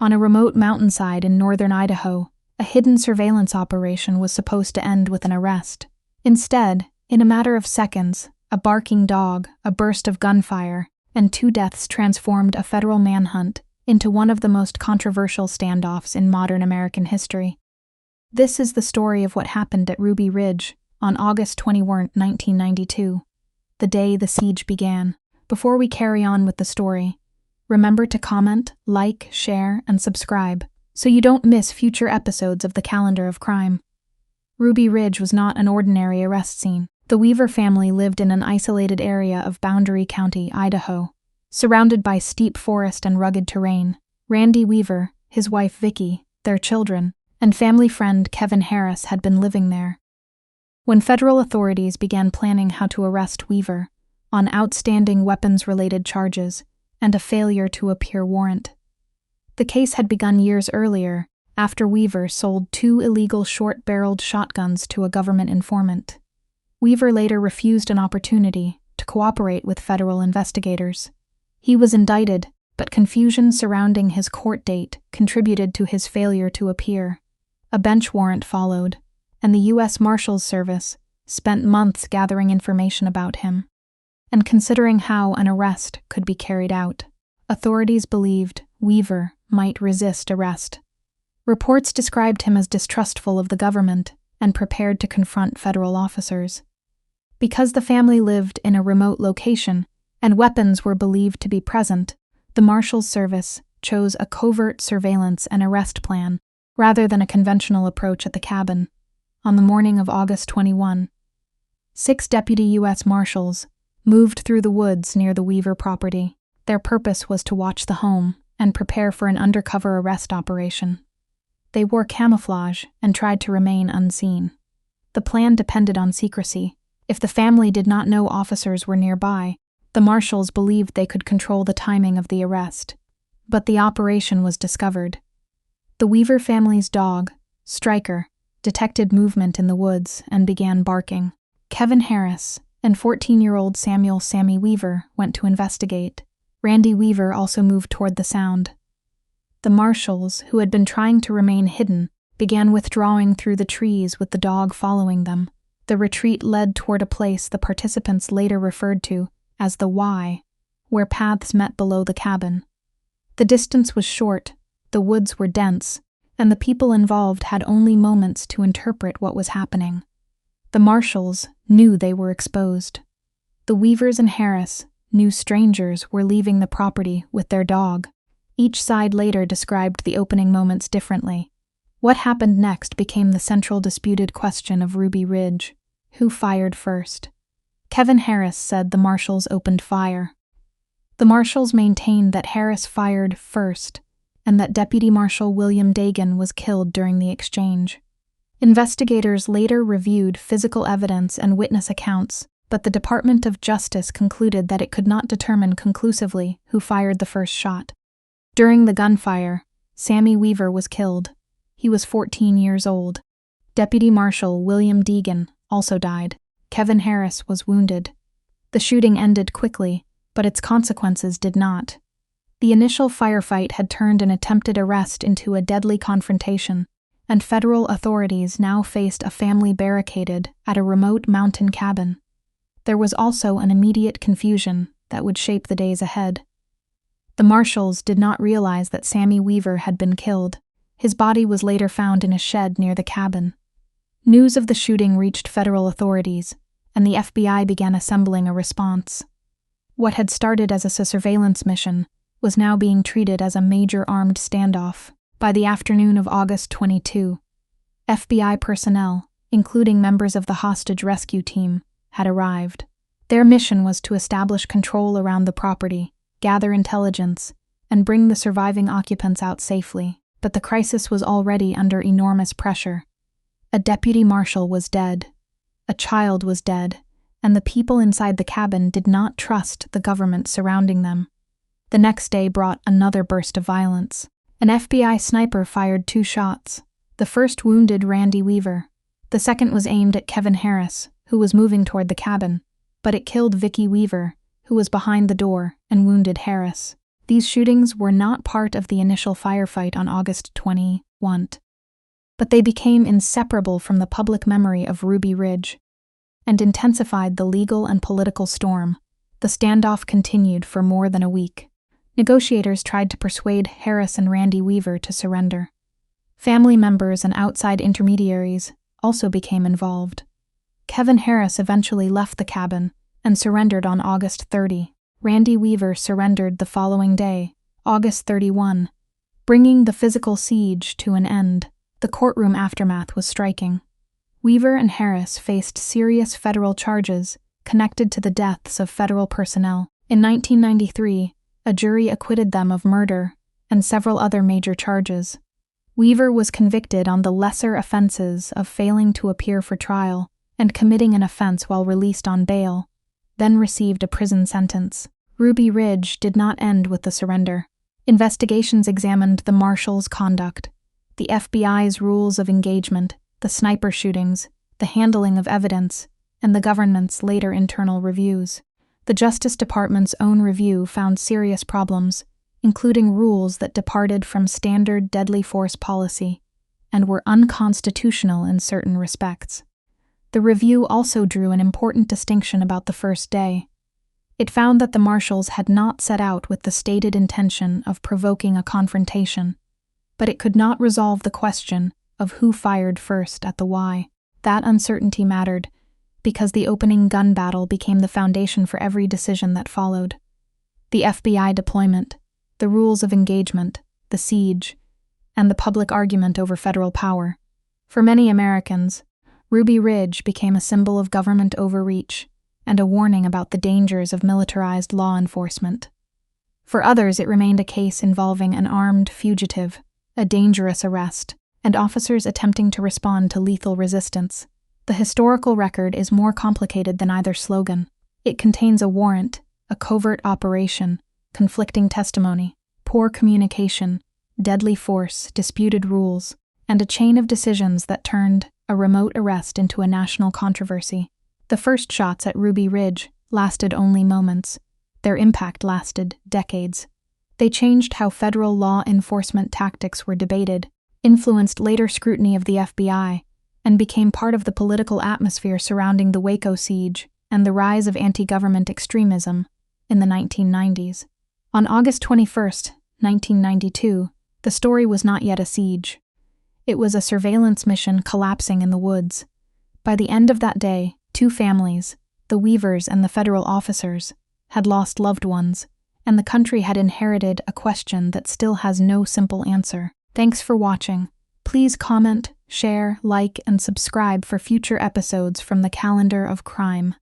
On a remote mountainside in northern Idaho, a hidden surveillance operation was supposed to end with an arrest. Instead, in a matter of seconds, a barking dog, a burst of gunfire, and 2 deaths transformed a federal manhunt into one of the most controversial standoffs in modern American history. This is the story of what happened at Ruby Ridge on August 21, 1992, the day the siege began. Before we carry on with the story, remember to comment, like, share, and subscribe so you don't miss future episodes of the Calendar of Crime. Ruby Ridge was not an ordinary arrest scene. The Weaver family lived in an isolated area of Boundary County, Idaho, surrounded by steep forest and rugged terrain. Randy Weaver, his wife Vicki, their children, and family friend Kevin Harris had been living there. When federal authorities began planning how to arrest Weaver on outstanding weapons-related charges and a failure to appear warrant, the case had begun years earlier after Weaver sold 2 illegal short-barreled shotguns to a government informant. Weaver later refused an opportunity to cooperate with federal investigators. He was indicted, but confusion surrounding his court date contributed to his failure to appear. A bench warrant followed, and the U.S. Marshals Service spent months gathering information about him and considering how an arrest could be carried out. Authorities believed Weaver might resist arrest. Reports described him as distrustful of the government and prepared to confront federal officers. Because the family lived in a remote location and weapons were believed to be present, the Marshals Service chose a covert surveillance and arrest plan rather than a conventional approach at the cabin. On the morning of August 21, 6 deputy U.S. Marshals moved through the woods near the Weaver property. Their purpose was to watch the home and prepare for an undercover arrest operation. They wore camouflage and tried to remain unseen. The plan depended on secrecy. If the family did not know officers were nearby, the marshals believed they could control the timing of the arrest. But the operation was discovered. The Weaver family's dog, Stryker, detected movement in the woods and began barking. Kevin Harris and 14-year-old Samuel "Sammy" Weaver went to investigate. Randy Weaver also moved toward the sound. The marshals, who had been trying to remain hidden, began withdrawing through the trees with the dog following them. The retreat led toward a place the participants later referred to as the Y, where paths met below the cabin. The distance was short, the woods were dense, and the people involved had only moments to interpret what was happening. The marshals knew they were exposed. The Weavers and Harris knew strangers were leaving the property with their dog. Each side later described the opening moments differently. What happened next became the central disputed question of Ruby Ridge. Who fired first? Kevin Harris said the marshals opened fire. The marshals maintained that Harris fired first and that Deputy Marshal William Dagan was killed during the exchange. Investigators later reviewed physical evidence and witness accounts, but the Department of Justice concluded that it could not determine conclusively who fired the first shot. During the gunfire, Sammy Weaver was killed. He was 14 years old. Deputy Marshal William Dagan also died. Kevin Harris was wounded. The shooting ended quickly, but its consequences did not. The initial firefight had turned an attempted arrest into a deadly confrontation, and federal authorities now faced a family barricaded at a remote mountain cabin. There was also an immediate confusion that would shape the days ahead. The marshals did not realize that Sammy Weaver had been killed. His body was later found in a shed near the cabin. News of the shooting reached federal authorities, and the FBI began assembling a response. What had started as a surveillance mission was now being treated as a major armed standoff. By the afternoon of August 22, FBI personnel, including members of the hostage rescue team, had arrived. Their mission was to establish control around the property, gather intelligence, and bring the surviving occupants out safely. But the crisis was already under enormous pressure. A deputy marshal was dead, a child was dead, and the people inside the cabin did not trust the government surrounding them. The next day brought another burst of violence. An FBI sniper fired 2 shots. The first wounded Randy Weaver. The second was aimed at Kevin Harris, who was moving toward the cabin, but it killed Vicki Weaver, who was behind the door, and wounded Harris. These shootings were not part of the initial firefight on August 21, but they became inseparable from the public memory of Ruby Ridge and intensified the legal and political storm. The standoff continued for more than a week. Negotiators tried to persuade Harris and Randy Weaver to surrender. Family members and outside intermediaries also became involved. Kevin Harris eventually left the cabin and surrendered on August 30. Randy Weaver surrendered the following day, August 31, bringing the physical siege to an end. The courtroom aftermath was striking. Weaver and Harris faced serious federal charges connected to the deaths of federal personnel. In 1993, a jury acquitted them of murder and several other major charges. Weaver was convicted on the lesser offenses of failing to appear for trial and committing an offense while released on bail, then received a prison sentence. Ruby Ridge did not end with the surrender. Investigations examined the marshals' conduct, the FBI's rules of engagement, the sniper shootings, the handling of evidence, and the government's later internal reviews. The Justice Department's own review found serious problems, including rules that departed from standard deadly force policy and were unconstitutional in certain respects. The review also drew an important distinction about the first day. It found that the marshals had not set out with the stated intention of provoking a confrontation, but it could not resolve the question of who fired first at the Y. That uncertainty mattered, because the opening gun battle became the foundation for every decision that followed. The FBI deployment, the rules of engagement, the siege, and the public argument over federal power. For many Americans, Ruby Ridge became a symbol of government overreach and a warning about the dangers of militarized law enforcement. For others, it remained a case involving an armed fugitive, a dangerous arrest, and officers attempting to respond to lethal resistance. The historical record is more complicated than either slogan. It contains a warrant, a covert operation, conflicting testimony, poor communication, deadly force, disputed rules, and a chain of decisions that turned a remote arrest into a national controversy. The first shots at Ruby Ridge lasted only moments. Their impact lasted decades. They changed how federal law enforcement tactics were debated, influenced later scrutiny of the FBI, and became part of the political atmosphere surrounding the Waco siege and the rise of anti-government extremism in the 1990s. On August 21, 1992, the story was not yet a siege. It was a surveillance mission collapsing in the woods. By the end of that day, two families, the Weavers and the federal officers, had lost loved ones, and the country had inherited a question that still has no simple answer. Thanks for watching. Please comment, share, like, and subscribe for future episodes from the Calendar of Crime.